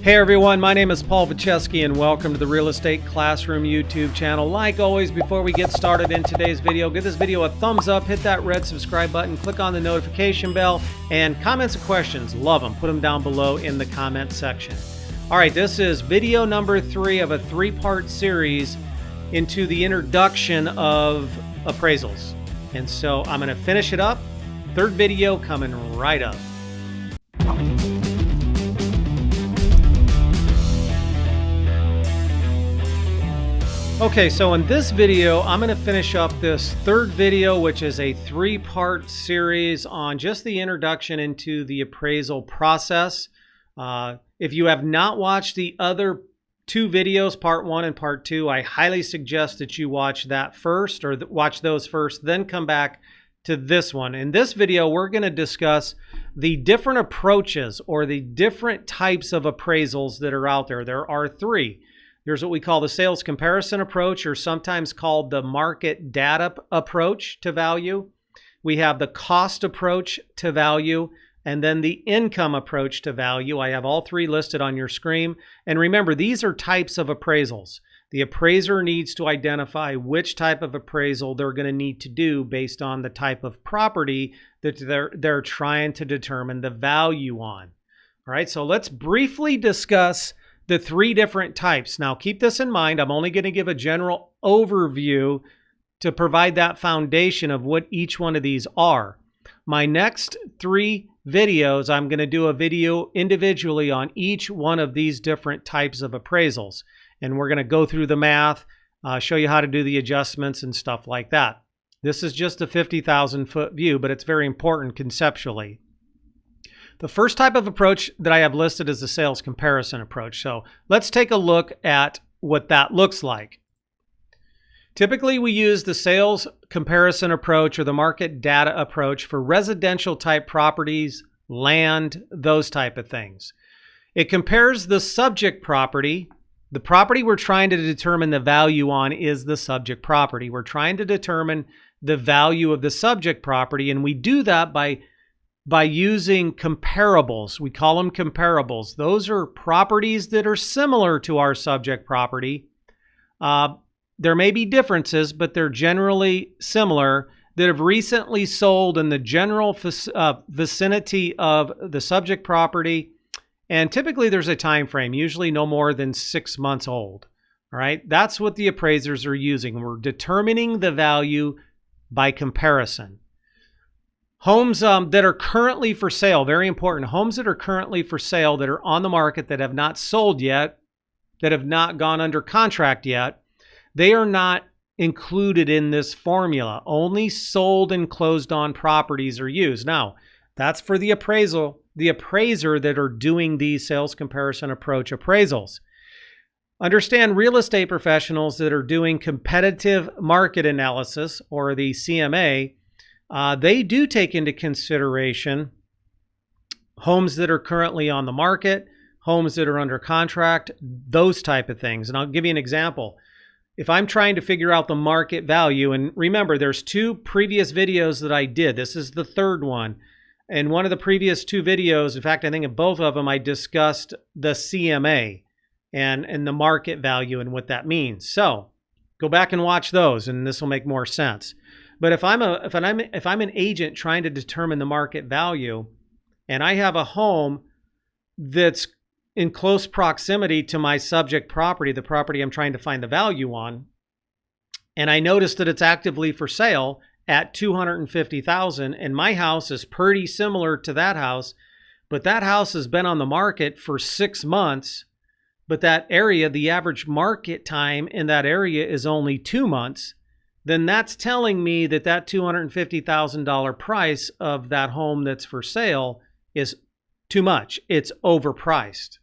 Hey everyone, my name is Paul Vacheski and welcome to the Real Estate Classroom YouTube channel. Like always, before we get started in today's video, give this video a thumbs up, hit that red subscribe button, click on the notification bell, and comments and questions, love them. Put them down below in the comment section. All right, this is video number 3 of a 3-part series into the introduction of appraisals. And so I'm going to finish it up. Third video coming right up. Okay, so in this video, I'm going to finish up this third video, which is a 3-part series on just the introduction into the appraisal process. If you have not watched the other 2 videos, part 1 and part 2, I highly suggest that you watch that first, or watch those first, then come back to this one. In this video, we're going to discuss the different approaches or the different types of appraisals that are out there. There are 3. There's what we call the sales comparison approach, or sometimes called the market data approach to value. We have the cost approach to value, and then the income approach to value. I have all 3 listed on your screen. And remember, these are types of appraisals. The appraiser needs to identify which type of appraisal they're going to need to do based on the type of property that they're trying to determine the value on. All right, so let's briefly discuss the 3 different types. Now, keep this in mind. I'm only going to give a general overview to provide that foundation of what each one of these are. My next 3 videos, I'm going to do a video individually on each one of these different types of appraisals. And we're going to go through the math, show you how to do the adjustments and stuff like that. This is just a 50,000-foot view, but it's very important conceptually. The first type of approach that I have listed is the sales comparison approach. So let's take a look at what that looks like. Typically, we use the sales comparison approach or the market data approach for residential type properties, land, those type of things. It compares the subject property. The property we're trying to determine the value on is the subject property. We're trying to determine the value of the subject property, and we do that by using comparables. We call them comparables. Those are properties that are similar to our subject property. There may be differences, but they're generally similar, that have recently sold in the general vicinity of the subject property. And typically there's a time frame, usually no more than 6 months old. All right, that's what the appraisers are using. We're determining the value by comparison. Homes that are currently for sale, very important. Homes that are currently for sale, that are on the market, that have not sold yet, that have not gone under contract yet, they are not included in this formula. Only sold and closed on properties are used. Now, that's for the appraiser that are doing these sales comparison approach appraisals. Understand, real estate professionals that are doing competitive market analysis, or the CMA, they do take into consideration homes that are currently on the market, homes that are under contract, those type of things. And I'll give you an example. If I'm trying to figure out the market value, and remember, there's 2 previous videos that I did. This is the 3rd one. In one of the previous 2 videos, in fact, I think in both of them, I discussed the CMA and the market value and what that means. So go back and watch those, and this will make more sense. But if I'm an agent trying to determine the market value, and I have a home that's in close proximity to my subject property, the property I'm trying to find the value on, and I notice that it's actively for sale at $250,000, and my house is pretty similar to that house, but that house has been on the market for 6 months, but that area, the average market time in that area is only 2 months, then that's telling me that that $250,000 price of that home that's for sale is too much. It's overpriced.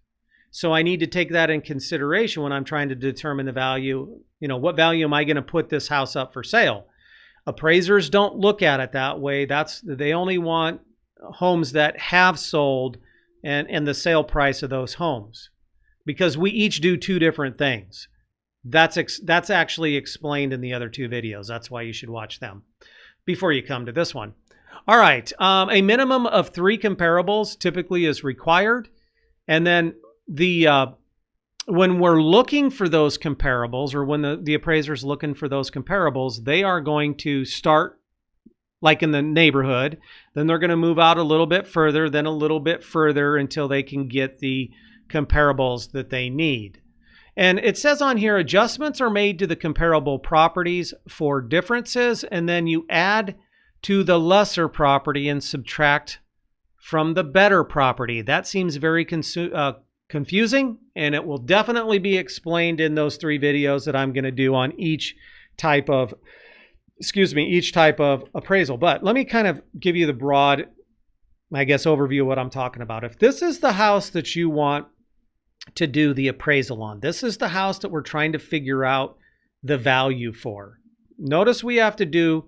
So I need to take that in consideration when I'm trying to determine the value. You know, what value am I going to put this house up for sale? Appraisers don't look at it that way. They only want homes that have sold and the sale price of those homes, because we each do 2 different things. That's actually explained in the other 2 videos. That's why you should watch them before you come to this one. All right, a minimum of 3 comparables typically is required. And then when we're looking for those comparables, or when the appraiser's looking for those comparables, they are going to start like in the neighborhood, then they're going to move out a little bit further, then a little bit further until they can get the comparables that they need. And it says on here, adjustments are made to the comparable properties for differences, and then you add to the lesser property and subtract from the better property. That seems very confusing, and it will definitely be explained in those 3 videos that I'm going to do on each type of appraisal. But let me kind of give you the broad, I guess, overview of what I'm talking about. If this is the house that you want to do the appraisal on, this is the house that we're trying to figure out the value for. Notice we have to do,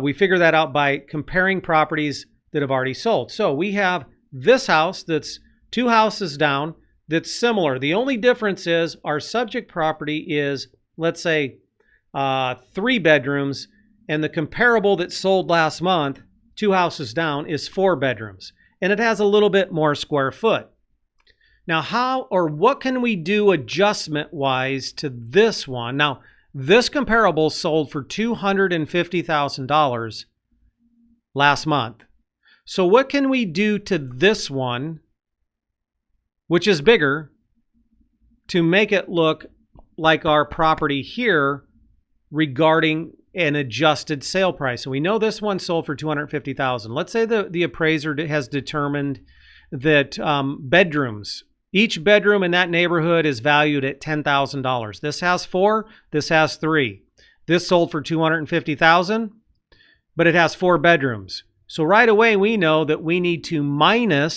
we figure that out by comparing properties that have already sold. So we have this house that's 2 houses down that's similar. The only difference is our subject property is, let's say, 3 bedrooms, and the comparable that sold last month, 2 houses down, is 4 bedrooms. And it has a little bit more square foot. Now, how or what can we do adjustment-wise to this one? Now, this comparable sold for $250,000 last month. So what can we do to this one, which is bigger, to make it look like our property here regarding an adjusted sale price? So we know this one sold for $250,000. Let's say the appraiser has determined that bedrooms, each bedroom in that neighborhood is valued at $10,000. This has 4, this has 3. This sold for $250,000, but it has 4 bedrooms. So right away we know that we need to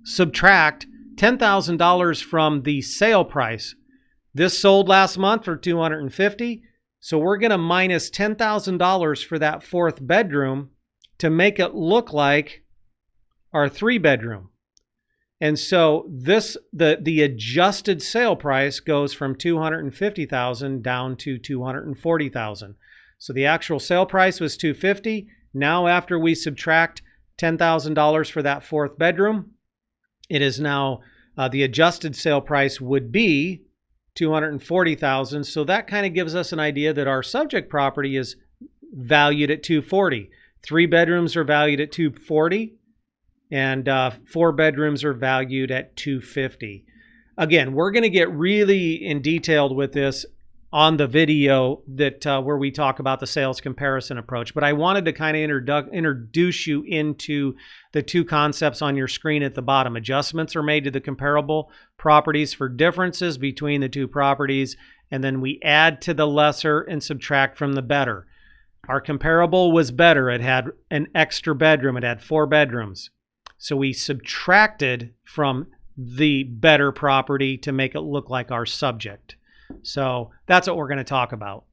subtract $10,000 from the sale price. This sold last month for $250,000. So we're going to minus $10,000 for that 4th bedroom to make it look like our 3 bedroom. And so the adjusted sale price goes from $250,000 down to $240,000. So the actual sale price was $250,000. Now after we subtract $10,000 for that 4th bedroom, it is now the adjusted sale price would be $240,000. So that kind of gives us an idea that our subject property is valued at $240,000. 3 bedrooms are valued at $240,000, and 4 bedrooms are valued at $250,000. Again, we're going to get really in detailed with this on the video that where we talk about the sales comparison approach. But I wanted to kind of introduce you into the 2 concepts on your screen at the bottom. Adjustments are made to the comparable properties for differences between the 2 properties, and then we add to the lesser and subtract from the better. Our comparable was better. It had an extra bedroom. It had 4 bedrooms. So we subtracted from the better property to make it look like our subject. So that's what we're going to talk about.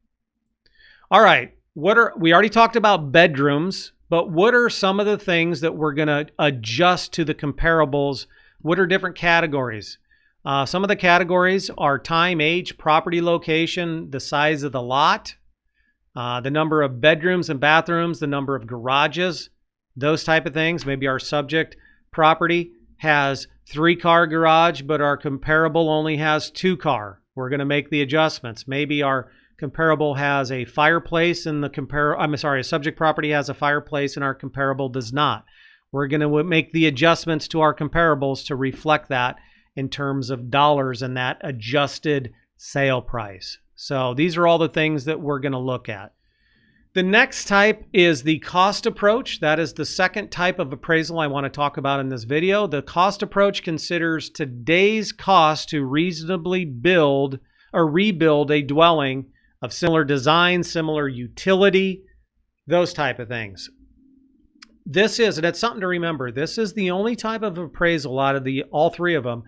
All right, we already talked about bedrooms, but what are some of the things that we're going to adjust to the comparables? What are different categories? Some of the categories are time, age, property location, the size of the lot, the number of bedrooms and bathrooms, the number of garages, those type of things. Maybe our subject property has 3-car garage, but our comparable only has 2-car. We're going to make the adjustments. Maybe our comparable has a fireplace and a subject property has a fireplace and our comparable does not. We're going to make the adjustments to our comparables to reflect that in terms of dollars and that adjusted sale price. So these are all the things that we're going to look at. The next type is the cost approach. That is the second type of appraisal I want to talk about in this video. The cost approach considers today's cost to reasonably build or rebuild a dwelling of similar design, similar utility, those type of things. This is, and it's something to remember, this is the only type of appraisal out of all 3 of them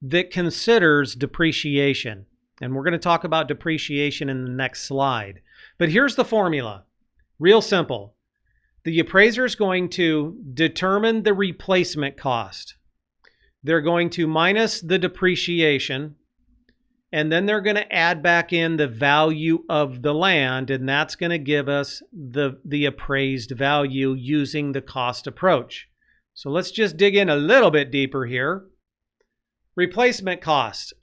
that considers depreciation. And we're going to talk about depreciation in the next slide. But here's the formula. Real simple. The appraiser is going to determine the replacement cost. They're going to minus the depreciation, and then they're going to add back in the value of the land, and that's going to give us the appraised value using the cost approach. So let's just dig in a little bit deeper here. Replacement cost.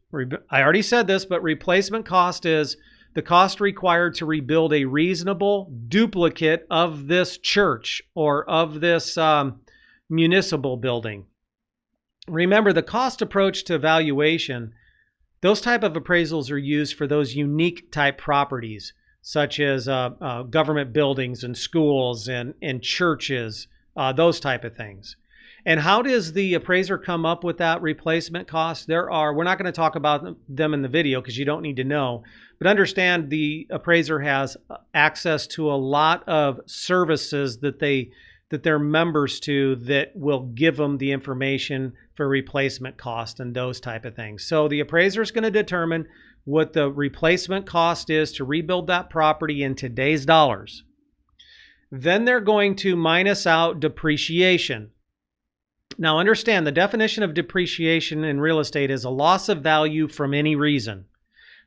I already said this, but replacement cost is the cost required to rebuild a reasonable duplicate of this church or of this municipal building. Remember, the cost approach to valuation, those type of appraisals are used for those unique type properties, such as government buildings and schools and churches, those type of things. And how does the appraiser come up with that replacement cost? We're not going to talk about them in the video because you don't need to know, but understand the appraiser has access to a lot of services that they're members to that will give them the information for replacement cost and those type of things. So the appraiser is going to determine what the replacement cost is to rebuild that property in today's dollars. Then they're going to minus out depreciation. Now understand, the definition of depreciation in real estate is a loss of value from any reason.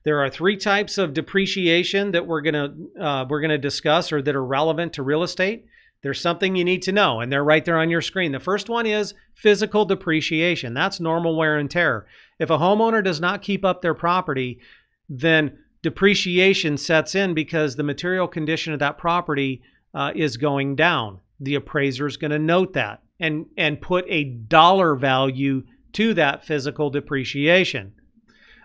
There are three types of depreciation that we're gonna discuss or that are relevant to real estate. There's something you need to know, and they're right there on your screen. The first one is physical depreciation. That's normal wear and tear. If a homeowner does not keep up their property, then depreciation sets in because the material condition of that property is going down. The appraiser is going to note that and put a dollar value to that physical depreciation.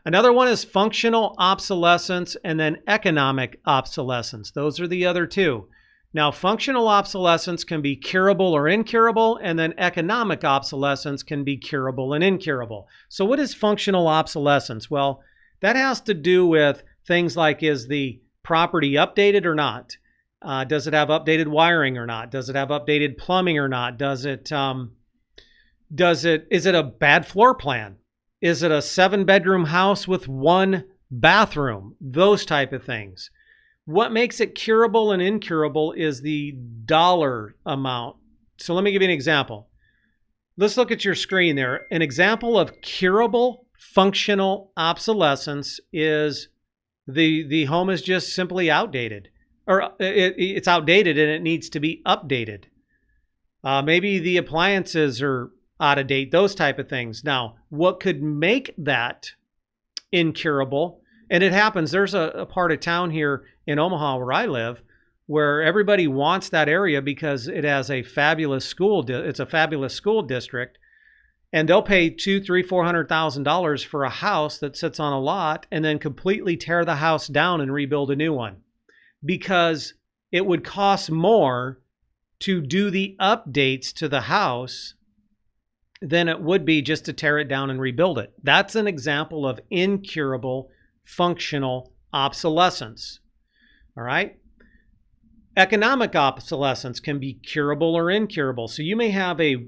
Another one is functional obsolescence and then economic obsolescence. Those are the other two. Now, functional obsolescence can be curable or incurable, and then economic obsolescence can be curable and incurable. So what is functional obsolescence? Well, that has to do with things like, is the property updated or not? Does it have updated wiring or not? Does it have updated plumbing or not? Is it a bad floor plan? Is it a 7-bedroom house with 1 bathroom? Those type of things. What makes it curable and incurable is the dollar amount. So let me give you an example. Let's look at your screen there. An example of curable functional obsolescence is the home is just simply outdated. Or it's outdated and it needs to be updated. Maybe the appliances are out of date, those type of things. Now, what could make that incurable? And it happens. There's a part of town here in Omaha where I live where everybody wants that area because it has a fabulous school. It's a fabulous school district. And they'll pay $200,000, $300,000, $400,000 for a house that sits on a lot and then completely tear the house down and rebuild a new one. Because it would cost more to do the updates to the house than it would be just to tear it down and rebuild it. That's an example of incurable functional obsolescence. All right. Economic obsolescence can be curable or incurable. So you may have a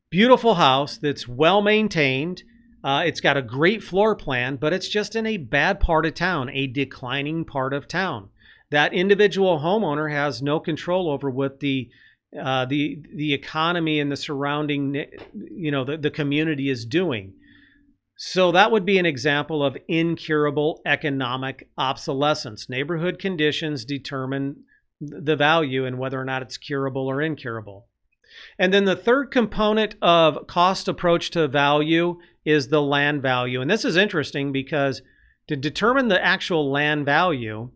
beautiful house that's well maintained. It's got a great floor plan, but it's just in a bad part of town, a declining part of town. That individual homeowner has no control over what the economy and the surrounding, the community is doing. So that would be an example of incurable economic obsolescence. Neighborhood conditions determine the value and whether or not it's curable or incurable. And then the third component of cost approach to value is the land value. And this is interesting because to determine the actual land value,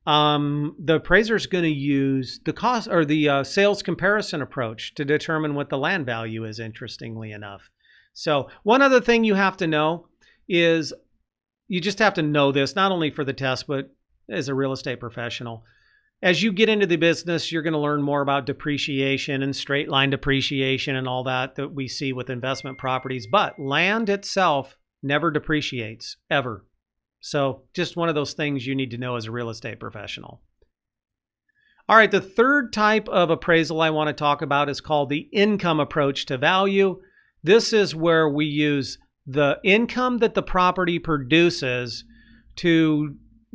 the appraiser is going to use the cost or the sales comparison approach to determine what the land value is, interestingly enough. So one other thing you have to know is you just have to know this, not only for the test, but as a real estate professional. As you get into the business, you're going to learn more about depreciation and straight line depreciation and all that we see with investment properties. But land itself never depreciates, ever. So just one of those things you need to know as a real estate professional. All right, the third type of appraisal I want to talk about is called the income approach to value. This is where we use the income that the property produces to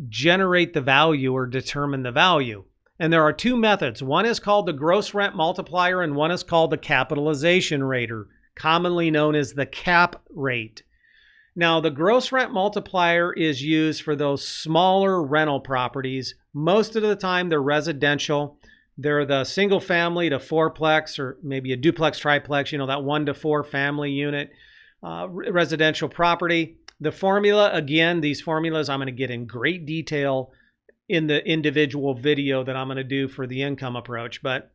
generate the value or determine the value. And there are two methods. One is called the gross rent multiplier and one is called the capitalization rate, or commonly known as the cap rate. Now, the gross rent multiplier is used for those smaller rental properties. Most of the time, they're residential. They're the single family to fourplex or maybe a duplex, triplex, that 1 to 4 family unit. residential property. The formula, again, these formulas I'm going to get in great detail in the individual video that I'm going to do for the income approach. But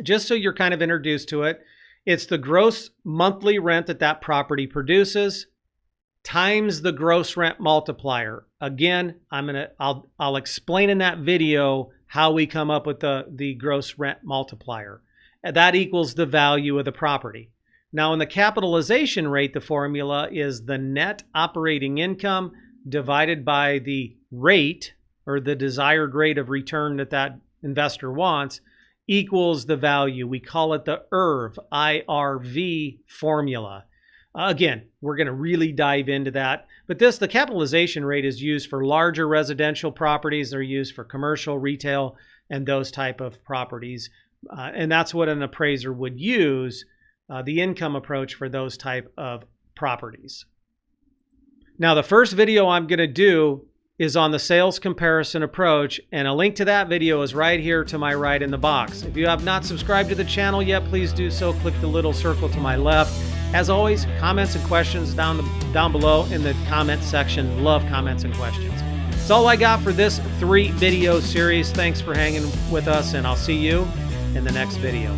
just so you're kind of introduced to it, it's the gross monthly rent that that property produces times the gross rent multiplier. Again, I'll explain in that video how we come up with the gross rent multiplier. That equals the value of the property. Now, in the capitalization rate, the formula is the net operating income divided by the rate, or the desired rate of return that that investor wants, equals the value. We call it the IRV formula. Again, we're going to really dive into that. But the capitalization rate is used for larger residential properties. They're used for commercial, retail, and those type of properties. And that's what an appraiser would use, the income approach for those type of properties. Now, the first video I'm going to do is on the sales comparison approach, and a link to that video is right here to my right in the box. If you have not subscribed to the channel yet, please do so. Click the little circle to my left. As always, comments and questions down below in the comment section. Love comments and questions. That's all I got for this 3-video series. Thanks for hanging with us, and I'll see you in the next video.